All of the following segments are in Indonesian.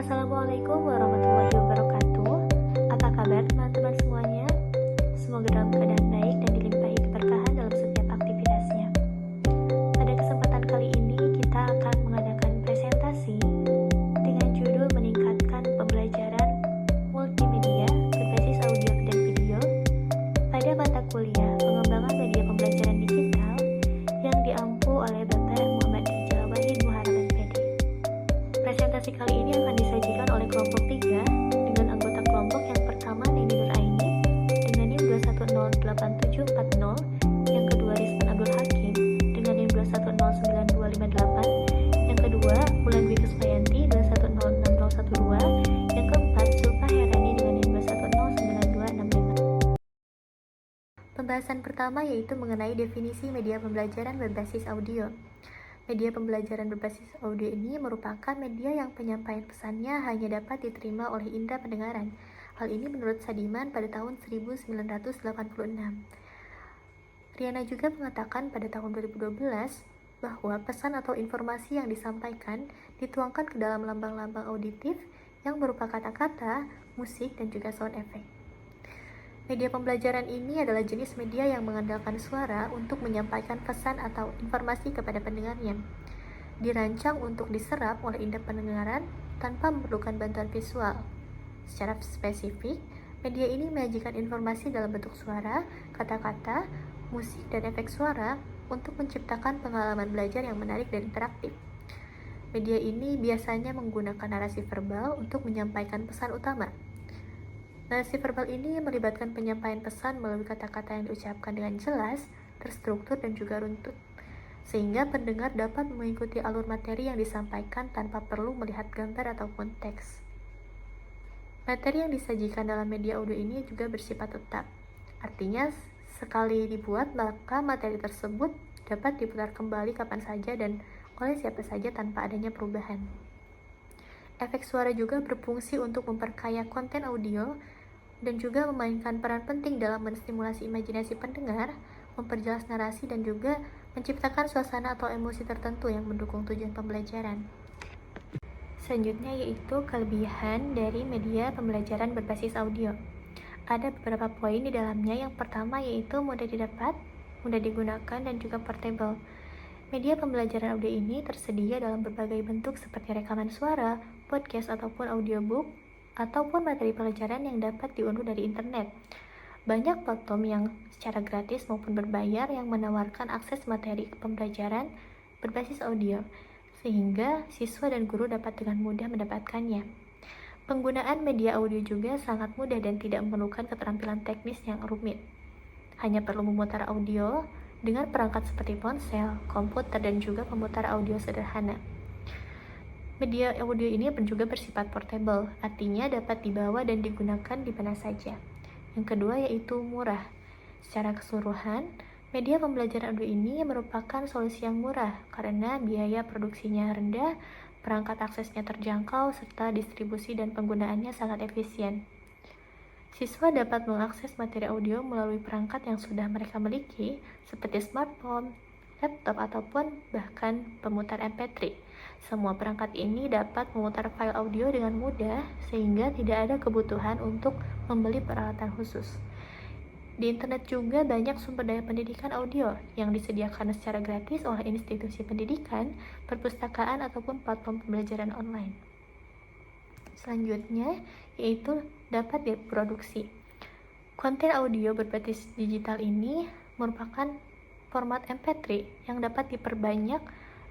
Assalamualaikum warahmatullahi wabarakatuh. Apa kabar teman-teman semuanya? Semoga dalam keadaan baik dan dilimpahi keberkahan dalam setiap aktivitasnya. Pada kesempatan kali ini kita akan mengadakan presentasi dengan judul meningkatkan pembelajaran multimedia berbasis audio dan video pada mata kuliah pengembangan media pembelajaran digital yang diampu oleh Bapak Muhammad Rijal Wahid Muharam MPD. Presentasi kali ini akan disajikan oleh kelompok 3 dengan anggota kelompok yang pertama Nini Nur Aini dengan NIM 2108740, yang kedua Rizwan Abdul Hakim dengan NIM 2109258, yang kedua Wulan Dwi Kusmayanti 2106012, yang keempat Zulfa Herani dengan NIM 2109265. Pembahasan pertama yaitu mengenai definisi media pembelajaran berbasis audio. Media pembelajaran berbasis audio ini merupakan media yang penyampaian pesannya hanya dapat diterima oleh indera pendengaran. Hal ini menurut Sadiman pada tahun 1986. Riana juga mengatakan pada tahun 2012 bahwa pesan atau informasi yang disampaikan dituangkan ke dalam lambang-lambang auditif yang berupa kata-kata, musik, dan juga sound effect. Media pembelajaran ini adalah jenis media yang mengandalkan suara untuk menyampaikan pesan atau informasi kepada pendengarnya. Dirancang untuk diserap oleh indera pendengaran tanpa memerlukan bantuan visual. Secara spesifik, media ini menyajikan informasi dalam bentuk suara, kata-kata, musik, dan efek suara untuk menciptakan pengalaman belajar yang menarik dan interaktif. Media ini biasanya menggunakan narasi verbal untuk menyampaikan pesan utama. Narasi verbal ini melibatkan penyampaian pesan melalui kata-kata yang diucapkan dengan jelas, terstruktur, dan juga runtut, sehingga pendengar dapat mengikuti alur materi yang disampaikan tanpa perlu melihat gambar ataupun teks. Materi yang disajikan dalam media audio ini juga bersifat tetap, artinya sekali dibuat maka materi tersebut dapat diputar kembali kapan saja dan oleh siapa saja tanpa adanya perubahan. Efek suara juga berfungsi untuk memperkaya konten audio dan juga memainkan peran penting dalam menstimulasi imajinasi pendengar, memperjelas narasi, dan juga menciptakan suasana atau emosi tertentu yang mendukung tujuan pembelajaran. Selanjutnya yaitu kelebihan dari media pembelajaran berbasis audio. Ada beberapa poin di dalamnya. Yang pertama yaitu mudah didapat, mudah digunakan, dan juga portable. Media pembelajaran audio ini tersedia dalam berbagai bentuk seperti rekaman suara, podcast, ataupun audiobook, ataupun materi pelajaran yang dapat diunduh dari internet. Banyak platform yang secara gratis maupun berbayar yang menawarkan akses materi pembelajaran berbasis audio, sehingga siswa dan guru dapat dengan mudah mendapatkannya. Penggunaan media audio juga sangat mudah dan tidak memerlukan keterampilan teknis yang rumit. Hanya perlu memutar audio dengan perangkat seperti ponsel, komputer, dan juga pemutar audio sederhana. Media audio ini juga bersifat portable, artinya dapat dibawa dan digunakan di mana saja. Yang kedua yaitu murah. Secara keseluruhan, media pembelajaran audio ini merupakan solusi yang murah karena biaya produksinya rendah, perangkat aksesnya terjangkau, serta distribusi dan penggunaannya sangat efisien. Siswa dapat mengakses materi audio melalui perangkat yang sudah mereka miliki, seperti smartphone, laptop, ataupun bahkan pemutar MP3. Semua perangkat ini dapat memutar file audio dengan mudah, sehingga tidak ada kebutuhan untuk membeli peralatan khusus. Di internet juga banyak sumber daya pendidikan audio yang disediakan secara gratis oleh institusi pendidikan, perpustakaan, ataupun platform pembelajaran online. Selanjutnya, yaitu dapat diproduksi. Konten audio berbasis digital ini merupakan format MP3 yang dapat diperbanyak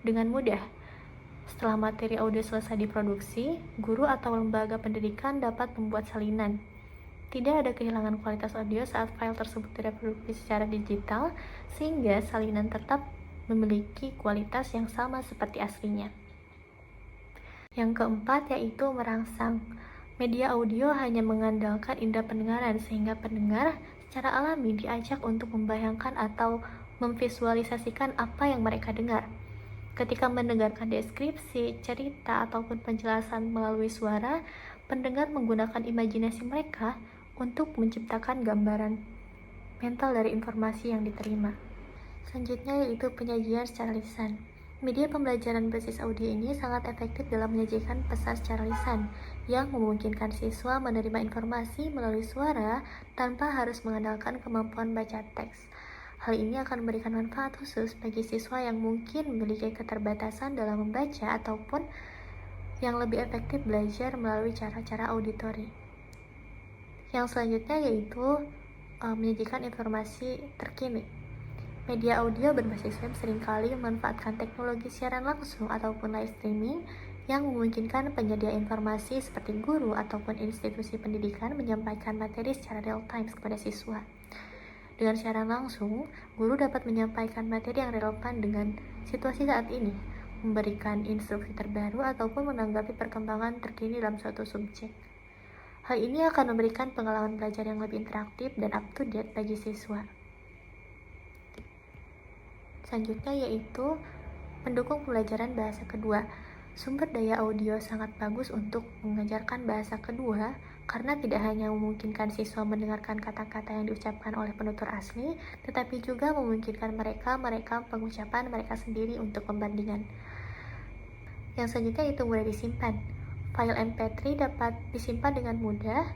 dengan mudah. Setelah materi audio selesai diproduksi, guru atau lembaga pendidikan dapat membuat salinan. Tidak ada kehilangan kualitas audio saat file tersebut direproduksi secara digital, sehingga salinan tetap memiliki kualitas yang sama seperti aslinya. Yang keempat yaitu merangsang. Media audio hanya mengandalkan indera pendengaran, sehingga pendengar secara alami diajak untuk membayangkan atau memvisualisasikan apa yang mereka dengar. Ketika mendengarkan deskripsi, cerita, ataupun penjelasan melalui suara, pendengar menggunakan imajinasi mereka untuk menciptakan gambaran mental dari informasi yang diterima. Selanjutnya yaitu penyajian secara lisan. Media pembelajaran berbasis audio ini sangat efektif dalam menyajikan pesan secara lisan, yang memungkinkan siswa menerima informasi melalui suara tanpa harus mengandalkan kemampuan baca teks. Hal ini akan memberikan manfaat khusus bagi siswa yang mungkin memiliki keterbatasan dalam membaca ataupun yang lebih efektif belajar melalui cara-cara auditori. Yang selanjutnya yaitu menyajikan informasi terkini. Media audio berbasis web seringkali memanfaatkan teknologi siaran langsung ataupun live streaming yang memungkinkan penyedia informasi seperti guru ataupun institusi pendidikan menyampaikan materi secara real time kepada siswa. Dengan siaran langsung, guru dapat menyampaikan materi yang relevan dengan situasi saat ini, memberikan instruksi terbaru ataupun menanggapi perkembangan terkini dalam suatu subjek. Hal ini akan memberikan pengalaman belajar yang lebih interaktif dan up to date bagi siswa. Selanjutnya yaitu mendukung pembelajaran bahasa kedua. Sumber daya audio sangat bagus untuk mengajarkan bahasa kedua karena tidak hanya memungkinkan siswa mendengarkan kata-kata yang diucapkan oleh penutur asli, tetapi juga memungkinkan mereka merekam pengucapan mereka sendiri untuk pembandingan. Yang selanjutnya itu mudah disimpan. File MP3 dapat disimpan dengan mudah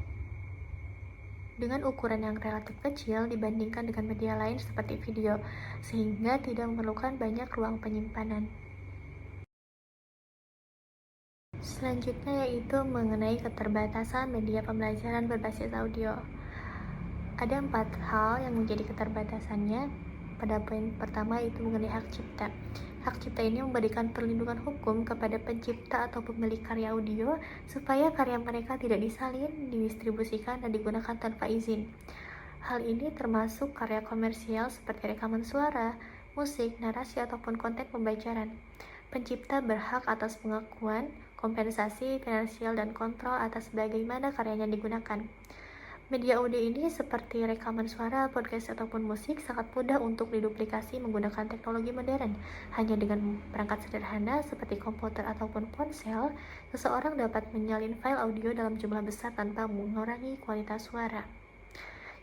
dengan ukuran yang relatif kecil dibandingkan dengan media lain seperti video, sehingga tidak memerlukan banyak ruang penyimpanan. Selanjutnya yaitu mengenai keterbatasan media pembelajaran berbasis audio. Ada 4 hal yang menjadi keterbatasannya. Pada poin pertama itu mengenai hak cipta. Hak cipta ini memberikan perlindungan hukum kepada pencipta atau pemilik karya audio supaya karya mereka tidak disalin, didistribusikan, dan digunakan tanpa izin. Hal ini termasuk karya komersial seperti rekaman suara, musik, narasi, ataupun konten pembelajaran. Pencipta berhak atas pengakuan, kompensasi finansial, dan kontrol atas bagaimana karyanya digunakan. Media audio ini seperti rekaman suara, podcast, ataupun musik sangat mudah untuk diduplikasi menggunakan teknologi modern. Hanya dengan perangkat sederhana seperti komputer ataupun ponsel, seseorang dapat menyalin file audio dalam jumlah besar tanpa mengurangi kualitas suara.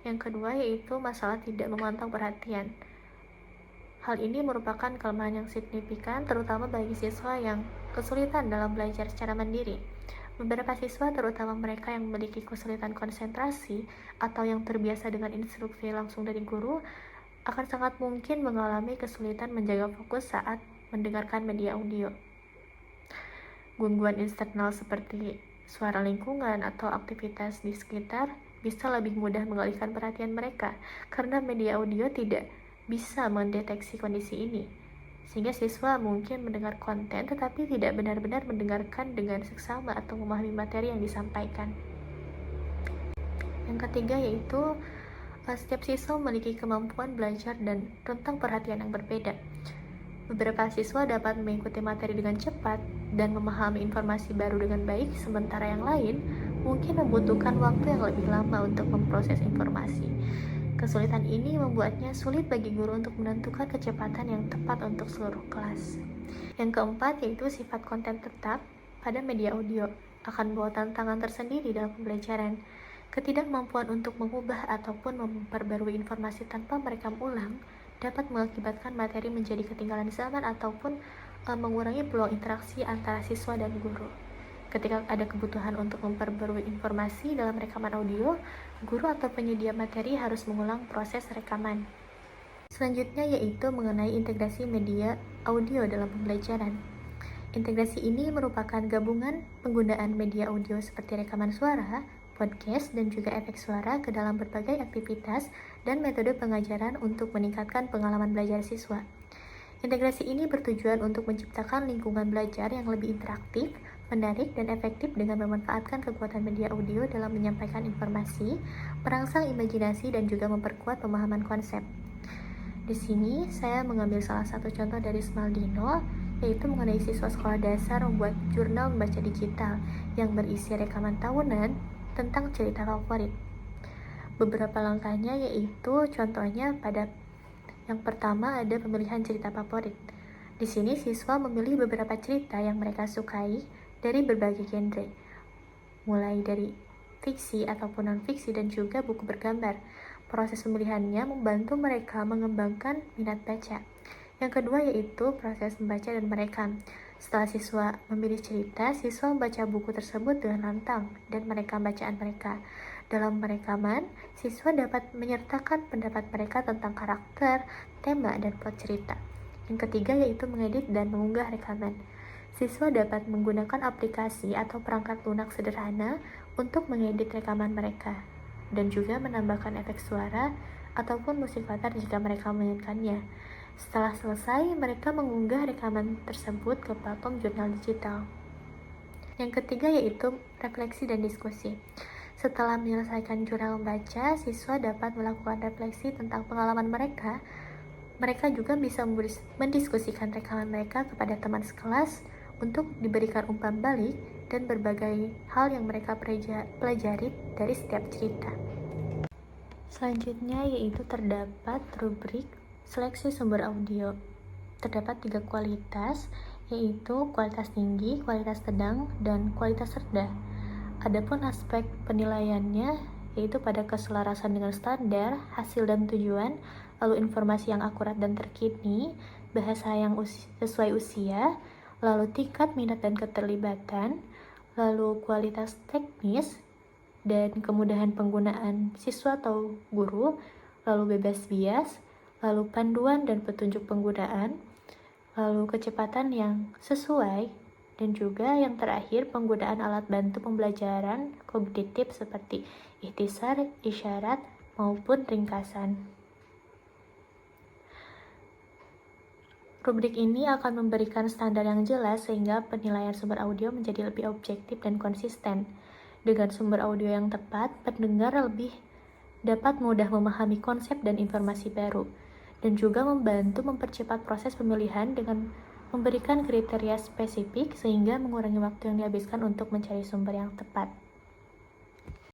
Yang kedua yaitu masalah tidak memantau perhatian. Hal ini merupakan kelemahan yang signifikan terutama bagi siswa yang kesulitan dalam belajar secara mandiri. Beberapa siswa, terutama mereka yang memiliki kesulitan konsentrasi atau yang terbiasa dengan instruksi langsung dari guru, akan sangat mungkin mengalami kesulitan menjaga fokus saat mendengarkan media audio. Gangguan eksternal seperti suara lingkungan atau aktivitas di sekitar bisa lebih mudah mengalihkan perhatian mereka karena media audio tidak bisa mendeteksi kondisi ini, sehingga siswa mungkin mendengar konten tetapi tidak benar-benar mendengarkan dengan seksama atau memahami materi yang disampaikan. Yang ketiga yaitu setiap siswa memiliki kemampuan belajar dan rentang perhatian yang berbeda. Beberapa siswa dapat mengikuti materi dengan cepat dan memahami informasi baru dengan baik, sementara yang lain mungkin membutuhkan waktu yang lebih lama untuk memproses informasi. Kesulitan ini membuatnya sulit bagi guru untuk menentukan kecepatan yang tepat untuk seluruh kelas. Yang keempat yaitu sifat konten tetap pada media audio akan membawa tantangan tersendiri dalam pembelajaran. Ketidakmampuan untuk mengubah ataupun memperbarui informasi tanpa merekam ulang dapat mengakibatkan materi menjadi ketinggalan zaman ataupun mengurangi peluang interaksi antara siswa dan guru. Ketika ada kebutuhan untuk memperbarui informasi dalam rekaman audio, guru atau penyedia materi harus mengulang proses rekaman. Selanjutnya yaitu mengenai integrasi media audio dalam pembelajaran. Integrasi ini merupakan gabungan penggunaan media audio seperti rekaman suara, podcast, dan juga efek suara ke dalam berbagai aktivitas dan metode pengajaran untuk meningkatkan pengalaman belajar siswa. Integrasi ini bertujuan untuk menciptakan lingkungan belajar yang lebih interaktif, menarik, dan efektif dengan memanfaatkan kekuatan media audio dalam menyampaikan informasi, merangsang imajinasi, dan juga memperkuat pemahaman konsep. Di sini, saya mengambil salah satu contoh dari Smaldino, yaitu mengenai siswa sekolah dasar membuat jurnal membaca digital yang berisi rekaman tahunan tentang cerita favorit. Beberapa langkahnya yaitu contohnya pada yang pertama ada pemilihan cerita favorit. Di sini siswa memilih beberapa cerita yang mereka sukai dari berbagai genre, mulai dari fiksi ataupun non-fiksi dan juga buku bergambar. Proses pemilihannya membantu mereka mengembangkan minat baca. Yang kedua yaitu proses membaca dan merekam. Setelah siswa memilih cerita, siswa membaca buku tersebut dengan lantang dan merekam bacaan mereka. Dalam merekaman, siswa dapat menyertakan pendapat mereka tentang karakter, tema, dan plot cerita. Yang ketiga yaitu mengedit dan mengunggah rekaman. Siswa dapat menggunakan aplikasi atau perangkat lunak sederhana untuk mengedit rekaman mereka dan juga menambahkan efek suara ataupun musik latar jika mereka menginginkannya. Setelah selesai, mereka mengunggah rekaman tersebut ke platform jurnal digital. Yang ketiga yaitu refleksi dan diskusi. Setelah menyelesaikan jurnal membaca, siswa dapat melakukan refleksi tentang pengalaman mereka. Mereka juga bisa mendiskusikan rekaman mereka kepada teman sekelas untuk diberikan umpan balik dan berbagai hal yang mereka pelajari dari setiap cerita. Selanjutnya yaitu terdapat rubrik seleksi sumber audio. Terdapat 3 kualitas, yaitu kualitas tinggi, kualitas sedang, dan kualitas rendah. Adapun aspek penilaiannya yaitu pada keselarasan dengan standar, hasil dan tujuan, lalu informasi yang akurat dan terkini, bahasa yang sesuai usia, lalu tingkat minat dan keterlibatan, lalu kualitas teknis, dan kemudahan penggunaan siswa atau guru, lalu bebas bias, lalu panduan dan petunjuk penggunaan, lalu kecepatan yang sesuai, dan juga yang terakhir penggunaan alat bantu pembelajaran kognitif seperti ikhtisar, isyarat, maupun ringkasan. Rubrik ini akan memberikan standar yang jelas sehingga penilaian sumber audio menjadi lebih objektif dan konsisten. Dengan sumber audio yang tepat, pendengar lebih dapat mudah memahami konsep dan informasi baru, dan juga membantu mempercepat proses pemilihan dengan memberikan kriteria spesifik sehingga mengurangi waktu yang dihabiskan untuk mencari sumber yang tepat.